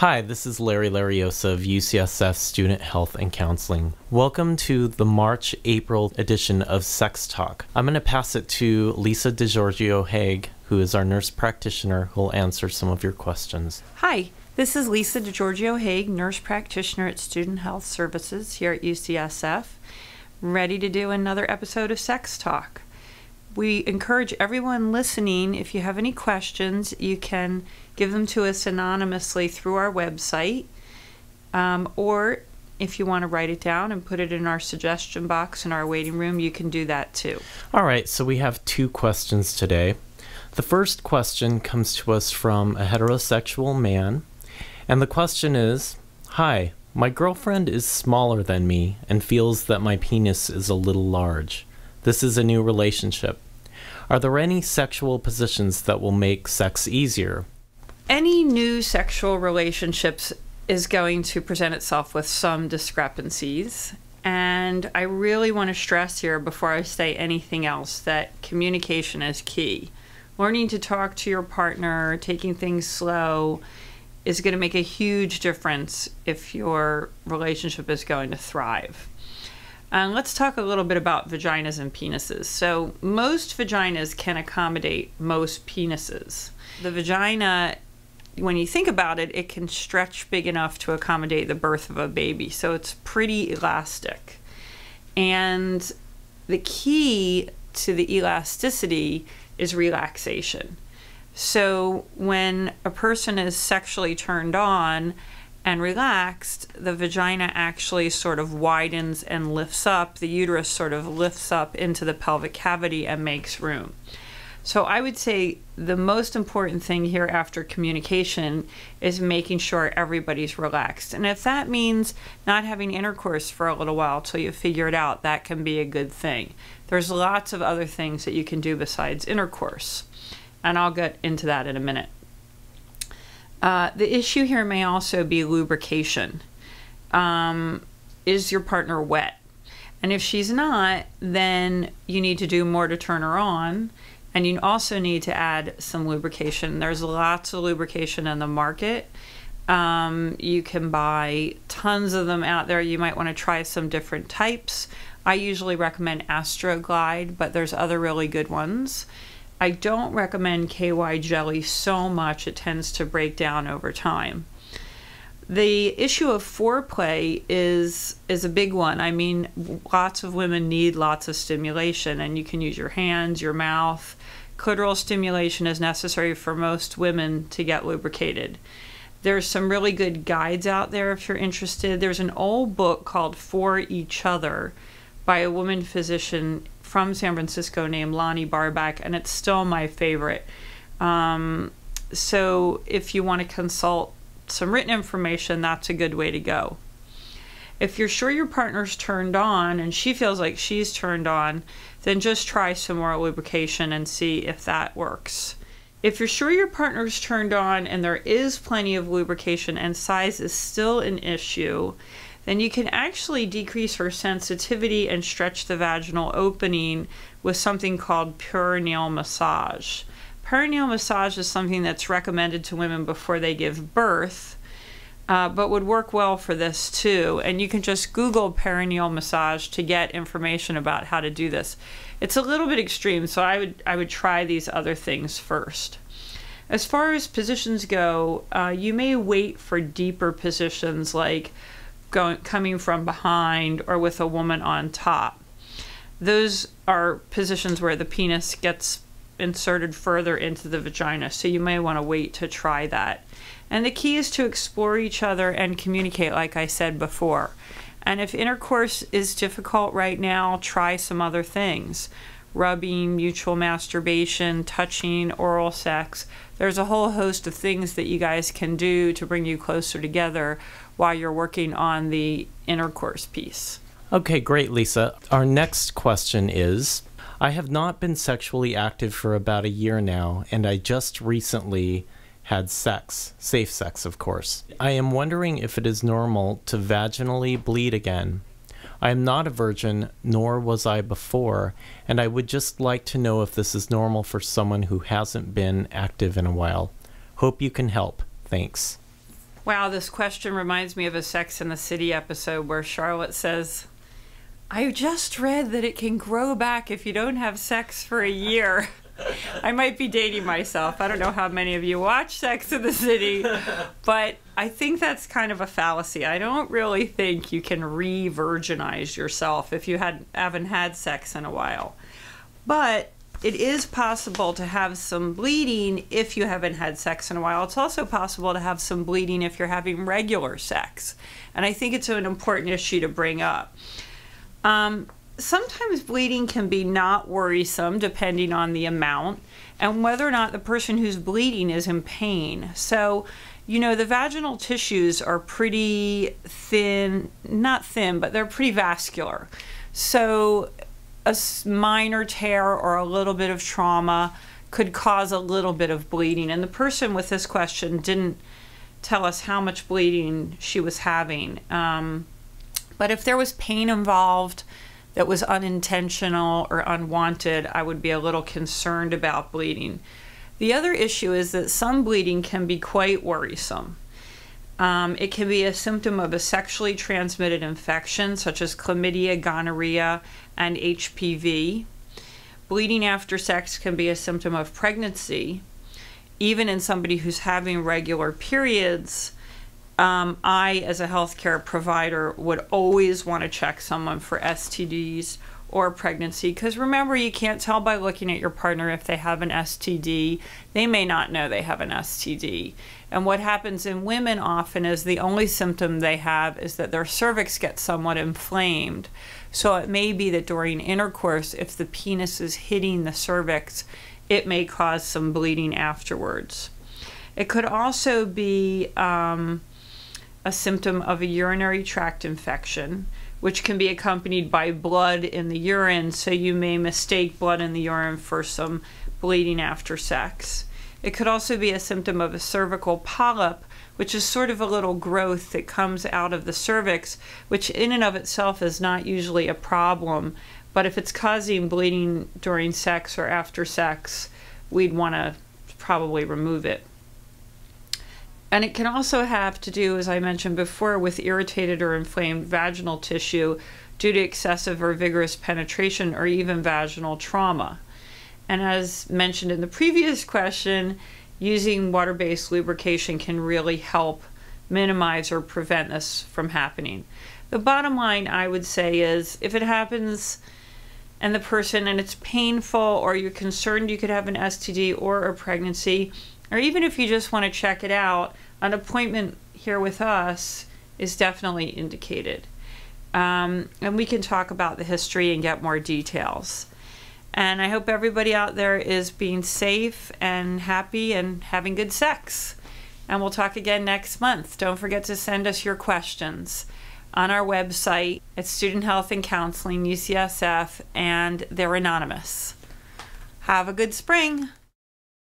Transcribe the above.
Hi, this is Larry Lariosa of UCSF Student Health and Counseling. Welcome to the March-April edition of Sex Talk. I'm going to pass it to Lisa DiGiorgio-Haig, who is our nurse practitioner, who will answer some of your questions. Hi, this is Lisa DiGiorgio-Haig, nurse practitioner at Student Health Services here at UCSF, ready to do another episode of Sex Talk. We encourage everyone listening, if you have any questions, you can give them to us anonymously through our website, or if you want to write it down and put it in our suggestion box in our waiting room, you can do that too. All right, so we have two questions today. The first question comes to us from a heterosexual man, and the question is, "Hi, my girlfriend is smaller than me and feels that my penis is a little large. This is a new relationship. Are there any sexual positions that will make sex easier?" Any new sexual relationships is going to present itself with some discrepancies. And I really want to stress here before I say anything else that communication is key. Learning to talk to your partner, taking things slow, is going to make a huge difference if your relationship is going to thrive. Let's talk a little bit about vaginas and penises. So most vaginas can accommodate most penises. The vagina, when you think about it, it can stretch big enough to accommodate the birth of a baby. So it's pretty elastic. And the key to the elasticity is relaxation. So when a person is sexually turned on and relaxed, the vagina actually sort of widens and lifts up. The uterus sort of lifts up into the pelvic cavity and makes room. So I would say the most important thing here after communication is making sure everybody's relaxed. And if that means not having intercourse for a little while till you figure it out, that can be a good thing. There's lots of other things that you can do besides intercourse. And I'll get into that in a minute. The issue here may also be lubrication. Is your partner wet? And if she's not, then you need to do more to turn her on. And you also need to add some lubrication. There's lots of lubrication in the market. You can buy tons of them out there. You might want to try some different types. I usually recommend Astroglide, but there's other really good ones. I don't recommend KY jelly so much. It tends to break down over time. The issue of foreplay is a big one. I mean, lots of women need lots of stimulation, and you can use your hands, your mouth. Clitoral stimulation is necessary for most women to get lubricated. There's some really good guides out there if you're interested. There's an old book called For Each Other by a woman physician from San Francisco named Lonnie Barback, and it's still my favorite. So if you want to consult some written information, that's a good way to go. If you're sure your partner's turned on and she feels like she's turned on, then just try some more lubrication and see if that works. If you're sure your partner's turned on and there is plenty of lubrication and size is still an issue, then you can actually decrease her sensitivity and stretch the vaginal opening with something called Perineal Massage. Perineal Massage is something that's recommended to women before they give birth, but would work well for this too. And you can just Google Perineal Massage to get information about how to do this. It's a little bit extreme, so I would try these other things first. As far as positions go, you may wait for deeper positions like coming from behind or with a woman on top. Those are positions where the penis gets inserted further into the vagina, so you may want to wait to try that. And the key is to explore each other and communicate, like I said before. And if intercourse is difficult right now, try some other things. Rubbing, mutual masturbation, touching, oral sex. There's a whole host of things that you guys can do to bring you closer together while you're working on the intercourse piece. Okay, great, Lisa. Our next question is, I have not been sexually active for about a year now, and I just recently had sex. Safe sex, of course. I am wondering if it is normal to vaginally bleed again. I am not a virgin, nor was I before, and I would just like to know if this is normal for someone who hasn't been active in a while. Hope you can help. Thanks. Wow, this question reminds me of a Sex and the City episode where Charlotte says, I just read that it can grow back if you don't have sex for a year. I might be dating myself. I don't know how many of you watch Sex and the City, but I think that's kind of a fallacy. I don't really think you can re-virginize yourself if you haven't had sex in a while. But it is possible to have some bleeding if you haven't had sex in a while. It's also possible to have some bleeding if you're having regular sex. And I think it's an important issue to bring up. Sometimes bleeding can be not worrisome depending on the amount and whether or not the person who's bleeding is in pain. So, you know, the vaginal tissues are pretty thin, not thin, but they're pretty vascular. So a minor tear or a little bit of trauma could cause a little bit of bleeding. And the person with this question didn't tell us how much bleeding she was having. But if there was pain involved that was unintentional or unwanted, I would be a little concerned about bleeding. The other issue is that some bleeding can be quite worrisome. It can be a symptom of a sexually transmitted infection such as chlamydia, gonorrhea, and HPV. Bleeding after sex can be a symptom of pregnancy. Even in somebody who's having regular periods, I, as a healthcare provider, would always want to check someone for STDs or pregnancy, because remember, you can't tell by looking at your partner if they have an STD. They may not know they have an STD. And what happens in women often is the only symptom they have is that their cervix gets somewhat inflamed. So it may be that during intercourse, if the penis is hitting the cervix, it may cause some bleeding afterwards. It could also be a symptom of a urinary tract infection, which can be accompanied by blood in the urine, so you may mistake blood in the urine for some bleeding after sex. It could also be a symptom of a cervical polyp, which is sort of a little growth that comes out of the cervix, which in and of itself is not usually a problem, but if it's causing bleeding during sex or after sex, we'd want to probably remove it. And it can also have to do, as I mentioned before, with irritated or inflamed vaginal tissue due to excessive or vigorous penetration or even vaginal trauma. And as mentioned in the previous question, using water-based lubrication can really help minimize or prevent this from happening. The bottom line, I would say, is if it happens and it's painful, or you're concerned you could have an STD or a pregnancy, or even if you just want to check it out, an appointment here with us is definitely indicated. And we can talk about the history and get more details. And I hope everybody out there is being safe and happy and having good sex. And we'll talk again next month. Don't forget to send us your questions on our website at Student Health and Counseling, UCSF, and they're anonymous. Have a good spring.